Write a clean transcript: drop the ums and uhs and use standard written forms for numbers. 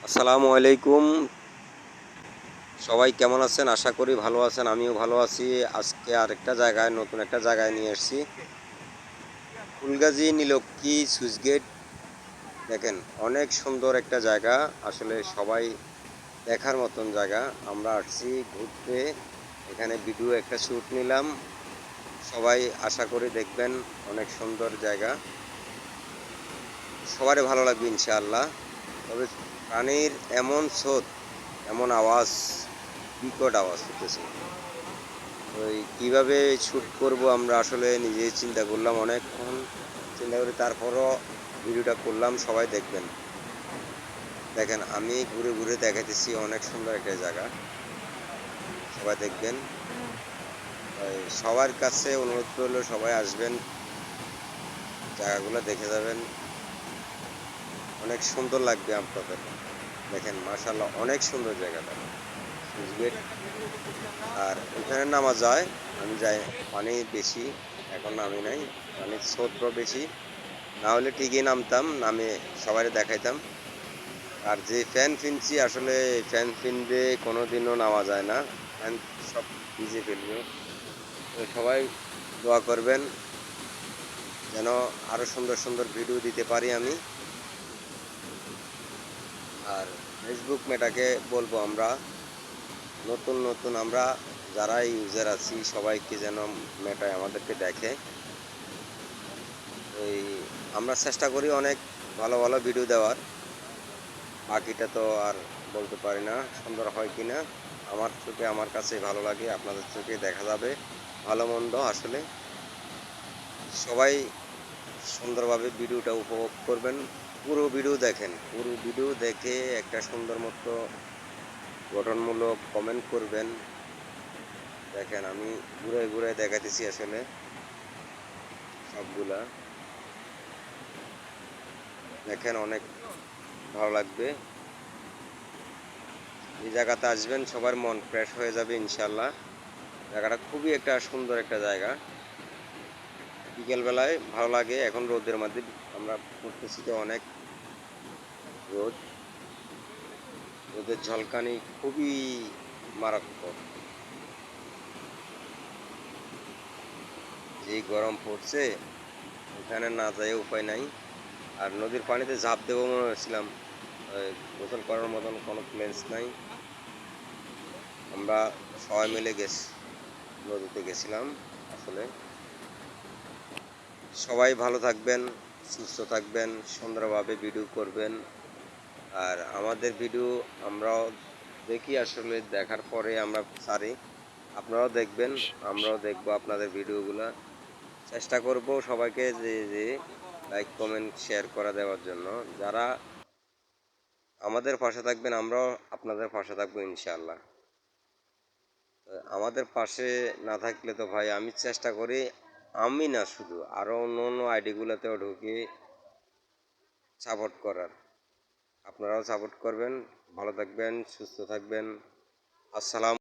আসসালামু আলাইকুম। সবাই কেমন আছেন? আশা করি ভালো আছেন। আমিও ভালো আছি। আজকে আরেকটা জায়গায় নতুন একটা জায়গায় নিয়ে এসেছি। Fulgazi Nilakshi switch gate. দেখেন অনেক সুন্দর একটা জায়গা। আসলে সবাই দেখার মতন জায়গা। আমরা আসছি ঘুরতে। এখানে ভিডিও একটা শ্যুট নিলাম। সবাই আশা করি দেখবেন, অনেক সুন্দর জায়গা। সবারই ভালো লাগবে ইনশাআল্লাহ। তবে প্রাণীর এমন স্রোত, এমন আওয়াজ, বিকট আওয়াজ হতেছে। ওই কীভাবে শ্যুট করব আমরা আসলে নিজেই চিন্তা করলাম, অনেকক্ষণ চিন্তা করে তারপরও ভিডিওটা করলাম। সবাই দেখবেন। দেখেন আমি ঘুরে ঘুরে দেখাইতেছি, অনেক সুন্দর একটা জায়গা। সবাই দেখবেন। সবার কাছে অনুরোধ করলো সবাই আসবেন, জায়গাগুলো দেখে যাবেন। অনেক সুন্দর লাগবে আপনাদের। দেখেন মাশাআল্লাহ, অনেক সুন্দর জায়গাটা সুইচ গেট। আর ওখানে নামা যায়, আমি যাই। পানি বেশি, এখন নামি নাই। পানির স্রোতও বেশি, না হলে ঠিকই নামতাম, নামে সবাই দেখাইতাম। আর যে ফ্যান কিনছি, আসলে ফ্যান কিনবে কোনোদিনও নামা যায় না, ফ্যান সব ভিজে ফেলবে। তো সবাই দোয়া করবেন যেন আরও সুন্দর সুন্দর ভিডিও দিতে পারি আমি। আর ফেসবুক মেটাকে বলবো, আমরা নতুন নতুন আমরা যারা ইউজার আছি সবাইকে যেন মেটায় আমাদেরকে দেখে। ওই আমরা চেষ্টা করি অনেক ভালো ভালো ভিডিও দেওয়ার। বাকিটা তো আর বলতে পারি না সুন্দর হয় কি না। আমার চোখে আমার কাছে ভালো লাগে, আপনাদের চোখে দেখা যাবে ভালো মন্দ। আসলে সবাই সুন্দরভাবে ভিডিওটা উপভোগ করবেন। পুরো ভিডিও দেখেন, পুরো ভিডিও দেখে একটা সুন্দর মতো গঠনমূলক কমেন্ট করবেন। দেখেন আমি ঘুরে ঘুরে দেখাতেছি আসলে সবগুলা। দেখেন অনেক ভালো লাগবে। এই জায়গাতে আসবেন, সবার মন ফ্রেশ হয়ে যাবে ইনশাল্লাহ। জায়গাটা খুবই একটা সুন্দর একটা জায়গা। বিকেলবেলায় ভালো লাগে। এখন রোদের মধ্যে আমরা ঘুরতেছি তো, অনেক রোদ, রোদের ঝলকানি খুবই মারাত্মক। যে গরম পড়ছে, ওখানে না যায় উপায় নাই। আর নদীর পানিতে ঝাঁপ দেবো মনে হচ্ছিলাম, গোসল করার মতন কোনো প্লেস নাই। আমরা সবাই মিলে নদীতে গেছিলাম। আসলে সবাই ভালো থাকবেন, সুস্থ থাকবেন, সুন্দরভাবে ভিডিও করবেন। আর আমাদের ভিডিও আমরাও দেখি, আসলে দেখার পরে আমরা ছাড়ি। আপনারাও দেখবেন, আমরাও দেখবো আপনাদের ভিডিওগুলো। চেষ্টা করব সবাইকে যে লাইক কমেন্ট শেয়ার করে দেওয়ার জন্য। যারা আমাদের পাশে থাকবেন, আমরাও আপনাদের পাশে থাকবো ইনশাআল্লাহ। আমাদের পাশে না থাকলে তো ভাই, আমি চেষ্টা করি, আমি না শুধু আরও অন্য অন্য আইডিগুলোতেও ঢুকে সাপোর্ট করার। আপনারাও সাপোর্ট করবেন। ভালো থাকবেন, সুস্থ থাকবেন। আসসালাম।